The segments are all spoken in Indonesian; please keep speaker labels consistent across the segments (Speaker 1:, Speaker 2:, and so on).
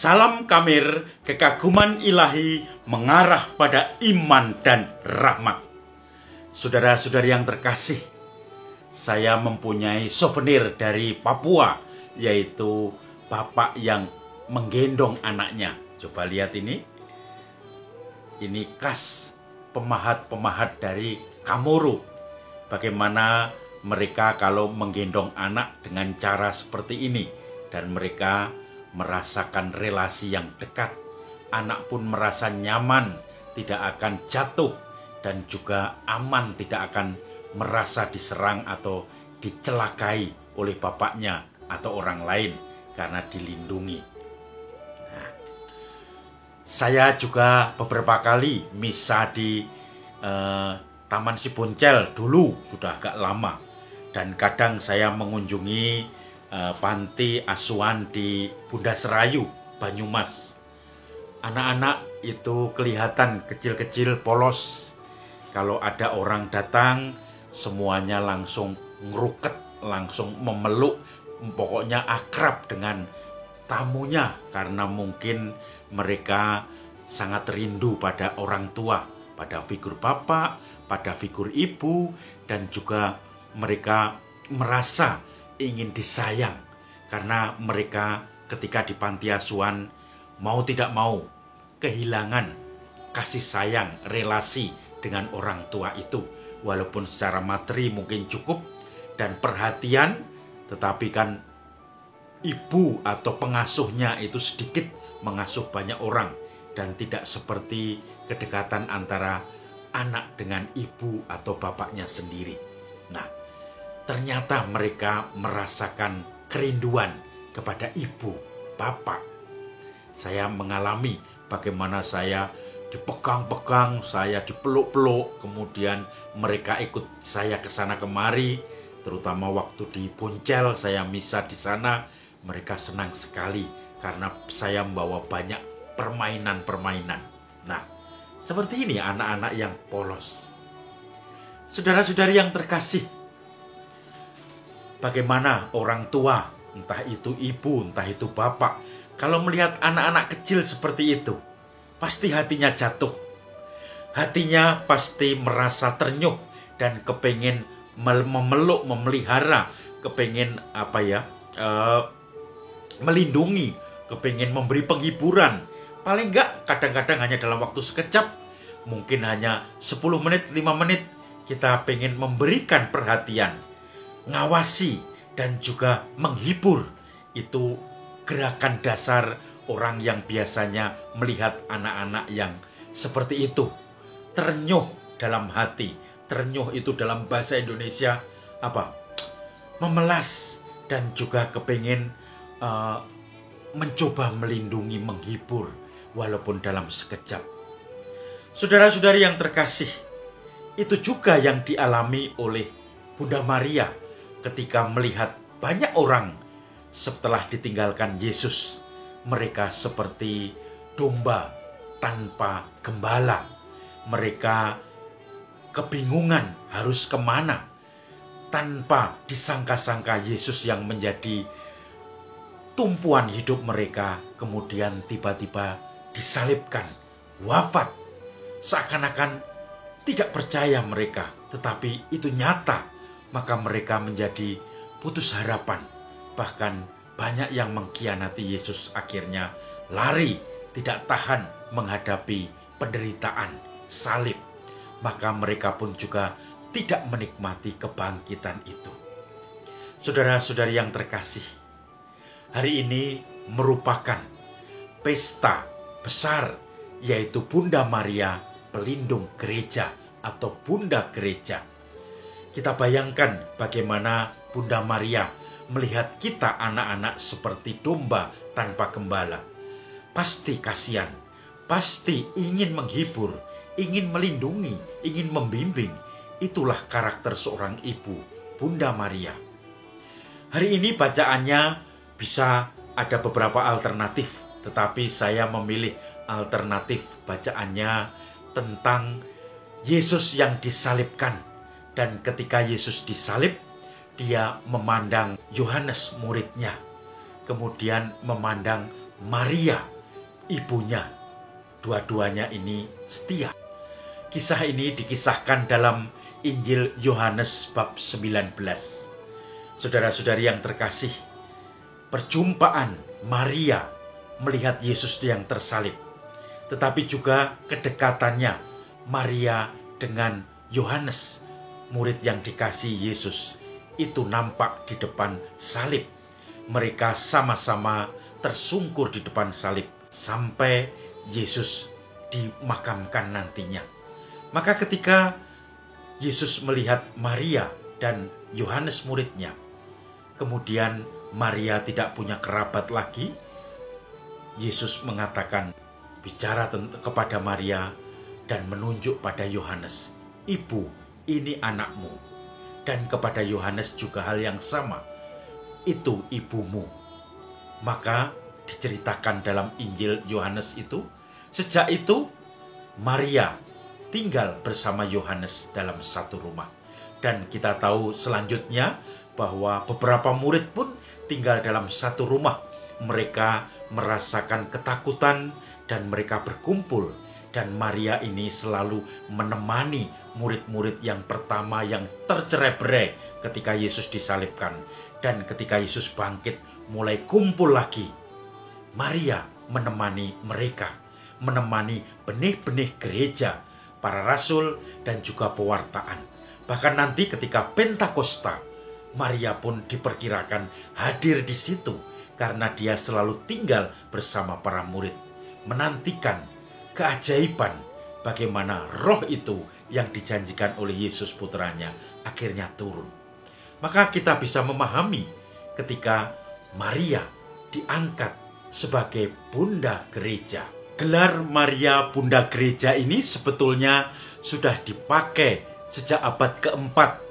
Speaker 1: Salam Kamir, kekaguman ilahi mengarah pada iman dan rahmat. Saudara-saudari yang terkasih, saya mempunyai souvenir dari Papua, yaitu bapak yang menggendong anaknya. Coba lihat ini. Ini khas pemahat-pemahat dari Kamoro. Bagaimana mereka kalau menggendong anak dengan cara seperti ini. Dan mereka merasakan relasi yang dekat. Anak pun merasa nyaman, tidak akan jatuh, dan juga aman, tidak akan merasa diserang atau dicelakai oleh bapaknya atau orang lain karena dilindungi. Nah, saya juga beberapa kali misa di Taman Siboncel dulu, sudah agak lama, dan kadang saya mengunjungi panti asuhan di Bunda Serayu, Banyumas. Anak-anak itu kelihatan kecil-kecil, polos. Kalau ada orang datang, semuanya langsung ngeruket, langsung memeluk, pokoknya akrab dengan tamunya. Karena mungkin mereka sangat rindu pada orang tua, pada figur bapak, pada figur ibu, dan juga mereka merasa ingin disayang karena mereka ketika di panti asuhan mau tidak mau kehilangan kasih sayang, relasi dengan orang tua itu. Walaupun secara materi mungkin cukup dan perhatian, tetapi kan ibu atau pengasuhnya itu sedikit mengasuh banyak orang, dan tidak seperti kedekatan antara anak dengan ibu atau bapaknya sendiri. Nah, ternyata mereka merasakan kerinduan kepada ibu, bapak. Saya mengalami bagaimana saya dipegang-pegang, saya dipeluk-peluk, kemudian mereka ikut saya ke sana kemari, terutama waktu di Boncel, saya misa di sana. Mereka senang sekali karena saya membawa banyak permainan-permainan. Nah, seperti ini anak-anak yang polos. Saudara-saudari yang terkasih, bagaimana orang tua, entah itu ibu, entah itu bapak, kalau melihat anak-anak kecil seperti itu, pasti hatinya jatuh. Hatinya pasti merasa ternyuh dan kepengen memeluk, memelihara, kepengen melindungi, kepengen memberi penghiburan. Paling enggak kadang-kadang hanya dalam waktu sekejap, mungkin hanya 10 menit, 5 menit, kita pengen memberikan perhatian, ngawasi, dan juga menghibur. Itu gerakan dasar orang yang biasanya melihat anak-anak yang seperti itu. Ternyuh dalam hati. Ternyuh itu dalam bahasa Indonesia memelas, dan juga kepengen mencoba melindungi, menghibur, walaupun dalam sekejap. Saudara-saudari yang terkasih, itu juga yang dialami oleh Bunda Maria ketika melihat banyak orang setelah ditinggalkan Yesus. Mereka seperti domba tanpa gembala. Mereka kebingungan harus kemana. Tanpa disangka-sangka Yesus yang menjadi tumpuan hidup mereka, kemudian tiba-tiba disalibkan, wafat. Seakan-akan tidak percaya mereka, tetapi itu nyata. Maka mereka menjadi putus harapan. Bahkan banyak yang mengkhianati Yesus, akhirnya lari, tidak tahan menghadapi penderitaan salib. Maka mereka pun juga tidak menikmati kebangkitan itu. Saudara-saudari yang terkasih, hari ini merupakan pesta besar, yaitu Bunda Maria Pelindung Gereja atau Bunda Gereja. Kita bayangkan bagaimana Bunda Maria melihat kita anak-anak seperti domba tanpa gembala. Pasti kasihan, pasti ingin menghibur, ingin melindungi, ingin membimbing. Itulah karakter seorang ibu, Bunda Maria. Hari ini bacaannya bisa ada beberapa alternatif, tetapi saya memilih alternatif bacaannya tentang Yesus yang disalibkan. Dan ketika Yesus disalib, dia memandang Yohanes muridnya, kemudian memandang Maria ibunya. Dua-duanya ini setia. Kisah ini dikisahkan dalam Injil Yohanes bab 19. Saudara-saudari yang terkasih, perjumpaan Maria melihat Yesus yang tersalib, tetapi juga kedekatannya Maria dengan Yohanes, murid yang dikasihi Yesus, itu nampak di depan salib. Mereka sama-sama tersungkur di depan salib sampai Yesus dimakamkan nantinya. Maka ketika Yesus melihat Maria dan Yohanes muridnya, kemudian Maria tidak punya kerabat lagi, Yesus mengatakan, bicara kepada Maria dan menunjuk pada Yohanes, "Ibu, ini anakmu." Dan kepada Yohanes juga hal yang sama, "Itu ibumu." Maka diceritakan dalam Injil Yohanes itu, sejak itu Maria tinggal bersama Yohanes dalam satu rumah. Dan kita tahu selanjutnya bahwa beberapa murid pun tinggal dalam satu rumah. Mereka merasakan ketakutan dan mereka berkumpul. Dan Maria ini selalu menemani murid-murid yang pertama yang tercerai-berai ketika Yesus disalibkan. Dan ketika Yesus bangkit, mulai kumpul lagi. Maria menemani mereka, menemani benih-benih gereja, para rasul dan juga pewartaan. Bahkan nanti ketika Pentakosta, Maria pun diperkirakan hadir di situ karena dia selalu tinggal bersama para murid, menantikan keajaiban bagaimana roh itu yang dijanjikan oleh Yesus putranya akhirnya turun. Maka kita bisa memahami ketika Maria diangkat sebagai Bunda Gereja. Gelar Maria Bunda Gereja ini sebetulnya sudah dipakai sejak abad keempat,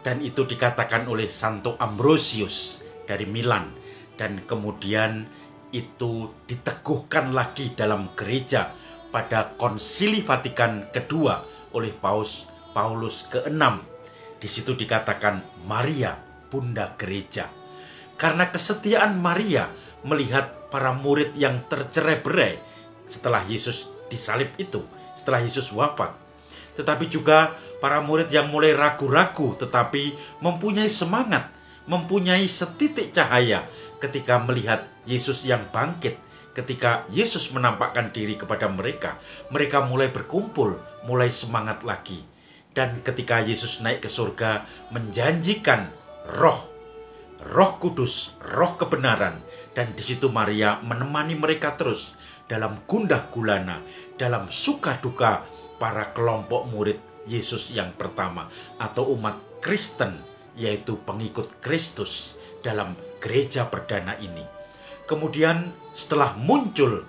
Speaker 1: dan itu dikatakan oleh Santo Ambrosius dari Milan, dan kemudian itu diteguhkan lagi dalam gereja pada Konsili Vatikan kedua oleh Paulus ke-6. Di situ dikatakan Maria Bunda Gereja. Karena kesetiaan Maria melihat para murid yang tercerai-berai setelah Yesus disalib itu, setelah Yesus wafat. Tetapi juga para murid yang mulai ragu-ragu tetapi mempunyai semangat, mempunyai setitik cahaya ketika melihat Yesus yang bangkit. Ketika Yesus menampakkan diri kepada mereka, mereka mulai berkumpul, mulai semangat lagi. Dan ketika Yesus naik ke surga menjanjikan Roh Kudus, Roh kebenaran, dan di situ Maria menemani mereka terus dalam gundah gulana, dalam suka duka para kelompok murid Yesus yang pertama atau umat Kristen, yaitu pengikut Kristus dalam gereja perdana ini. Kemudian setelah muncul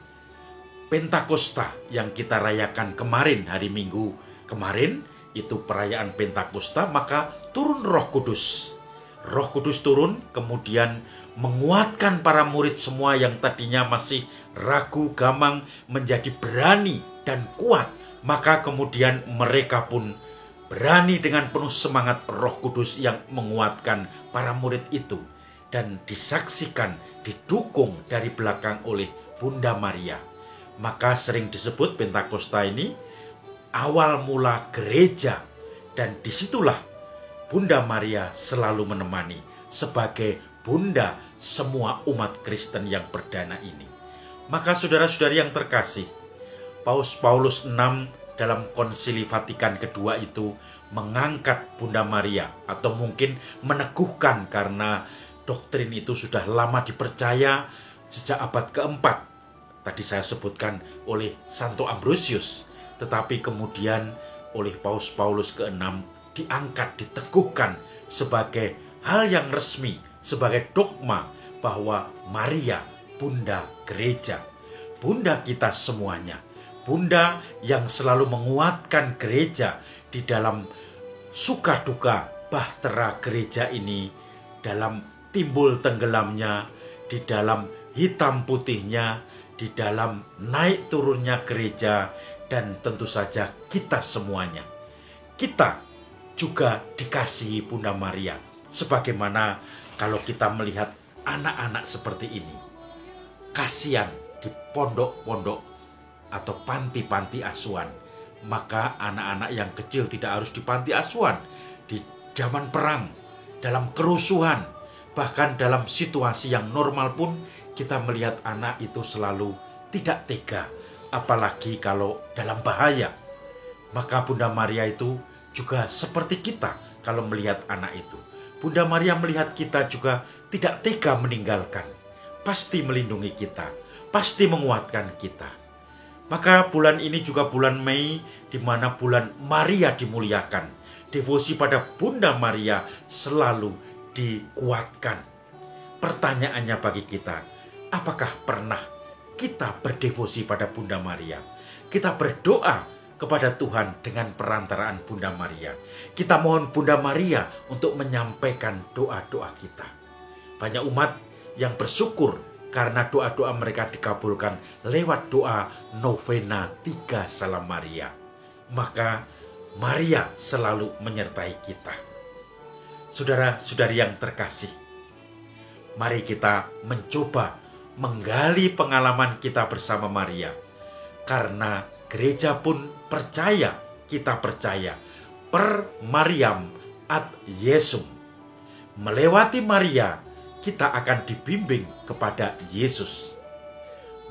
Speaker 1: Pentakosta yang kita rayakan kemarin, hari Minggu kemarin, itu perayaan Pentakosta, maka turun Roh Kudus. Roh Kudus turun, kemudian menguatkan para murid semua yang tadinya masih ragu, gamang, menjadi berani dan kuat. Maka kemudian mereka pun berani dengan penuh semangat. Roh Kudus yang menguatkan para murid itu, dan disaksikan, didukung dari belakang oleh Bunda Maria. Maka sering disebut Pentakosta ini awal mula gereja, dan disitulah Bunda Maria selalu menemani sebagai bunda semua umat Kristen yang perdana ini. Maka saudara-saudari yang terkasih, Paulus 6 dalam Konsili Vatikan kedua itu mengangkat Bunda Maria, atau mungkin meneguhkan, karena doktrin itu sudah lama dipercaya sejak abad keempat. Tadi saya sebutkan oleh Santo Ambrosius, tetapi kemudian oleh Paulus ke-6 diangkat, diteguhkan sebagai hal yang resmi, sebagai dogma bahwa Maria Bunda Gereja, Bunda kita semuanya, Bunda yang selalu menguatkan gereja di dalam suka duka bahtera gereja ini, dalam timbul tenggelamnya, di dalam hitam putihnya, di dalam naik turunnya gereja, dan tentu saja kita semuanya. Kita juga dikasihi Bunda Maria. Sebagaimana kalau kita melihat anak-anak seperti ini, kasihan di pondok-pondok atau panti-panti asuhan. Maka anak-anak yang kecil tidak harus di panti asuhan. Di zaman perang, dalam kerusuhan, bahkan dalam situasi yang normal pun kita melihat anak itu selalu tidak tega. Apalagi kalau dalam bahaya. Maka Bunda Maria itu juga seperti kita kalau melihat anak itu. Bunda Maria melihat kita juga tidak tega meninggalkan. Pasti melindungi kita, pasti menguatkan kita. Maka bulan ini juga bulan Mei, di mana bulan Maria dimuliakan. Devosi pada Bunda Maria selalu dikuatkan. Pertanyaannya bagi kita, apakah pernah kita berdevosi pada Bunda Maria? Kita berdoa kepada Tuhan dengan perantaraan Bunda Maria. Kita mohon Bunda Maria untuk menyampaikan doa-doa kita. Banyak umat yang bersyukur karena doa-doa mereka dikabulkan lewat doa novena 3 Salam Maria. Maka Maria selalu menyertai kita. Saudara-saudari yang terkasih, mari kita mencoba menggali pengalaman kita bersama Maria. Karena gereja pun percaya, kita percaya, per Mariam ad Yesum. Melewati Maria, kita akan dibimbing kepada Yesus.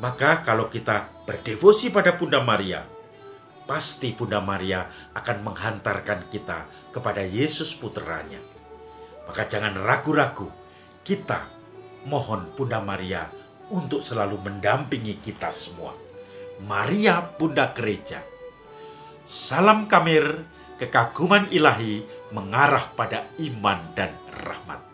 Speaker 1: Maka kalau kita berdevosi pada Bunda Maria, pasti Bunda Maria akan menghantarkan kita kepada Yesus puteranya. Maka jangan ragu-ragu, kita mohon Bunda Maria untuk selalu mendampingi kita semua. Maria Bunda Gereja. Salam Kamir, kekaguman ilahi mengarah pada iman dan rahmat.